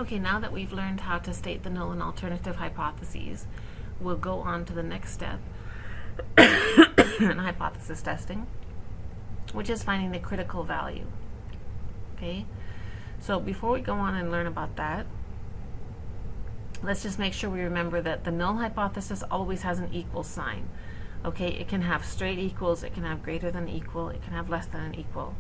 Okay, now that we've learned how to state the null and alternative hypotheses, we'll go on to the next step in hypothesis testing, which is finding the critical value. Okay, so before we go on and learn about that, let's just make sure we remember that the null hypothesis always has an equal sign. Okay, it can have straight equals, it can have greater than equal, it can have less than an equal.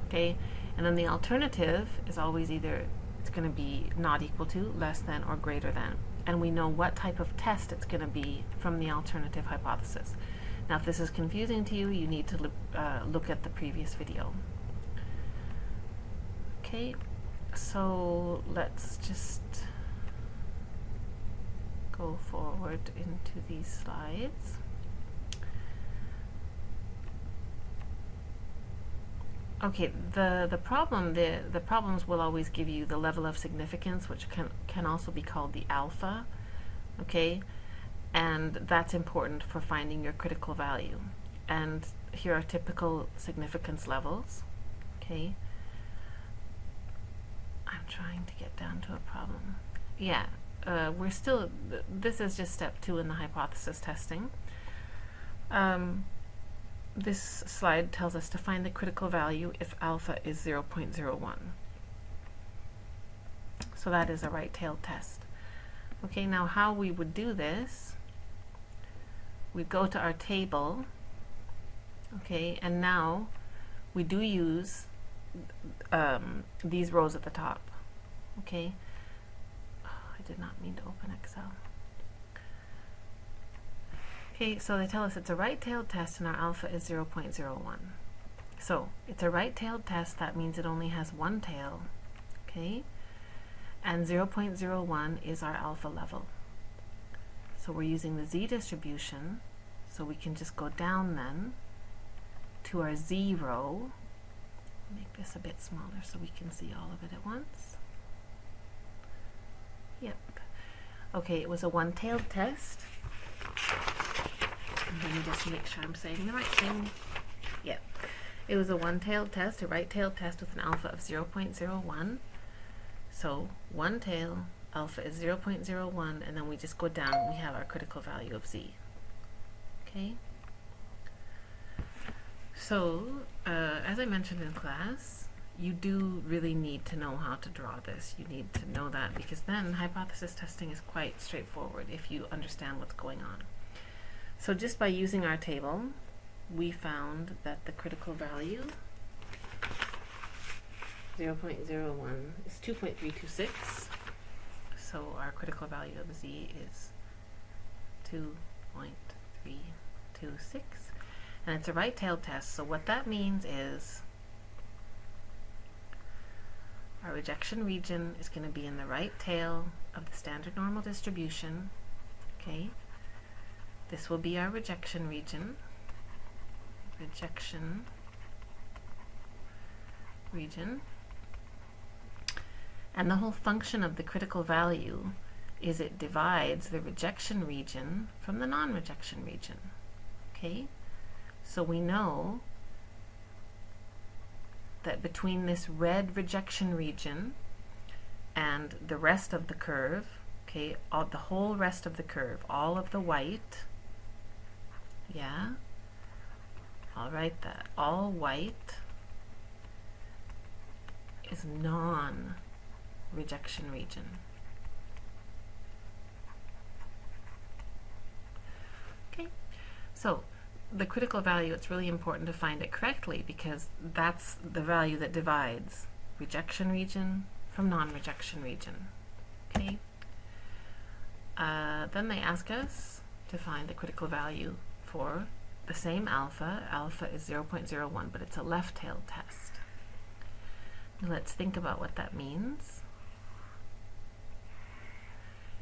Okay, and then the alternative is always either it's going to be not equal to, less than, or greater than. And we know what type of test it's going to be from the alternative hypothesis. Now, if this is confusing to you, you need to look at the previous video. Okay, so let's just go forward into these slides. Okay, the problems will always give you the level of significance, which can also be called the alpha, okay? And that's important for finding your critical value. And here are typical significance levels, okay? I'm trying to get down to a problem. Yeah, this is just step 2 in the hypothesis testing. This slide tells us to find the critical value if alpha is 0.01. So that is a right-tailed test. Okay, now how we would do this, we go to our table, okay, and now we do use these rows at the top, okay. Oh, I did not mean to open Excel. Okay, so they tell us it's a right-tailed test and our alpha is 0.01. So it's a right-tailed test, that means it only has one tail, okay? And 0.01 is our alpha level. So we're using the z distribution, so we can just go down then to our 0. Make this a bit smaller so we can see all of it at once. Yep. Okay, it was a one-tailed test. Let me just make sure I'm saying the right thing. Yeah, it was a one-tailed test, a right-tailed test with an alpha of 0.01. So one tail, alpha is 0.01, and then we just go down, we have our critical value of z. Okay? So, as I mentioned in class, you do really need to know how to draw this. You need to know that, because then hypothesis testing is quite straightforward if you understand what's going on. So just by using our table, we found that the critical value 0.01 is 2.326. So our critical value of z is 2.326. And it's a right-tailed test. So what that means is our rejection region is going to be in the right tail of the standard normal distribution. Okay. This will be our rejection region. Rejection region. And the whole function of the critical value is it divides the rejection region from the non-rejection region. Okay? So we know that between this red rejection region and the rest of the curve, okay, the whole rest of the curve, all of the white, yeah, I'll write that. All white is non-rejection region. Okay, so the critical value, it's really important to find it correctly because that's the value that divides rejection region from non-rejection region. Okay. Then they ask us to find the critical value for the same alpha. Alpha is 0.01, but it's a left-tailed test. Now let's think about what that means.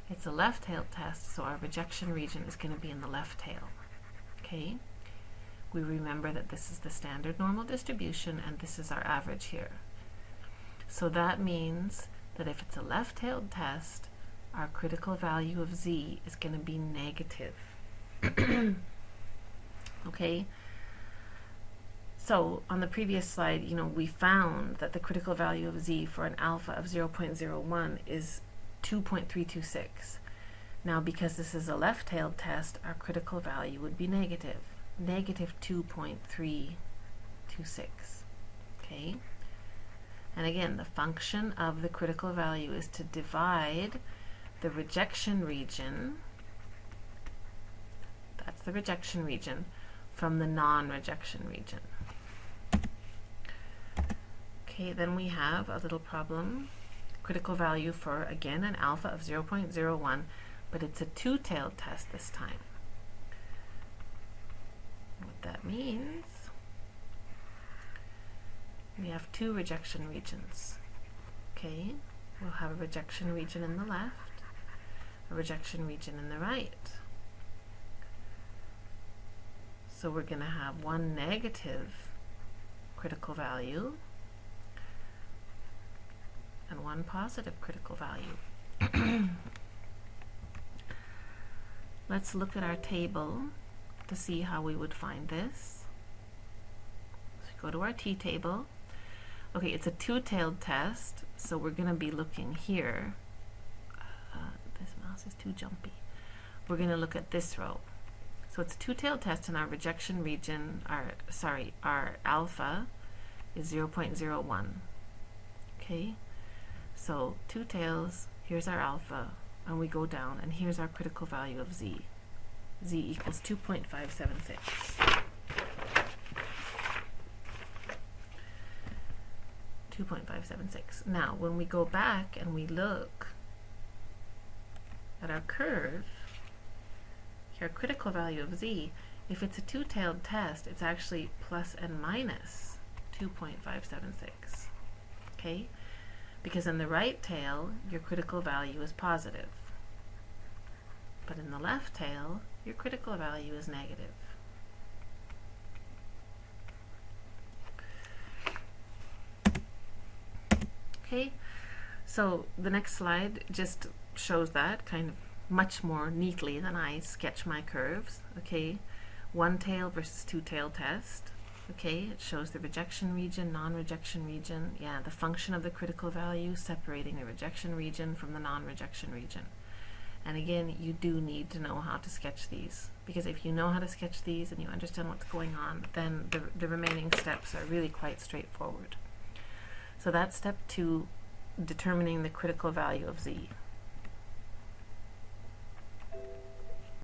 It's a left-tailed test, so our rejection region is going to be in the left tail. Okay? We remember that this is the standard normal distribution and this is our average here. So that means that if it's a left-tailed test, our critical value of z is going to be negative. Okay? So on the previous slide, we found that the critical value of z for an alpha of 0.01 is 2.326. Now, because this is a left-tailed test, our critical value would be negative 2.326. Okay? And again, the function of the critical value is to divide the rejection region, that's the rejection region, from the non-rejection region. Okay, then we have a little problem. Critical value for, again, an alpha of 0.01, but it's a two-tailed test this time. What that means, we have two rejection regions. Okay, we'll have a rejection region in the left, a rejection region in the right. So we're going to have one negative critical value and one positive critical value. Let's look at our table to see how we would find this. So go to our t-table. Okay, it's a two-tailed test, so we're going to be looking here. This mouse is too jumpy. We're going to look at this row. So it's a two-tailed test, and our rejection region, our alpha is 0.01. Okay, so two tails, here's our alpha, and we go down, and here's our critical value of z. Z equals 2.576. 2.576. Now, when we go back and we look at our curve, our critical value of z, if it's a two-tailed test, it's actually plus and minus 2.576. Okay? Because in the right tail, your critical value is positive. But in the left tail, your critical value is negative. Okay? So the next slide just shows that kind of much more neatly than I sketch my curves. Okay, one tail versus two tail test. Okay, it shows the rejection region, non-rejection region. Yeah, the function of the critical value separating the rejection region from the non-rejection region. And again, you do need to know how to sketch these, because if you know how to sketch these and you understand what's going on, then the remaining steps are really quite straightforward. So that's step 2, determining the critical value of z.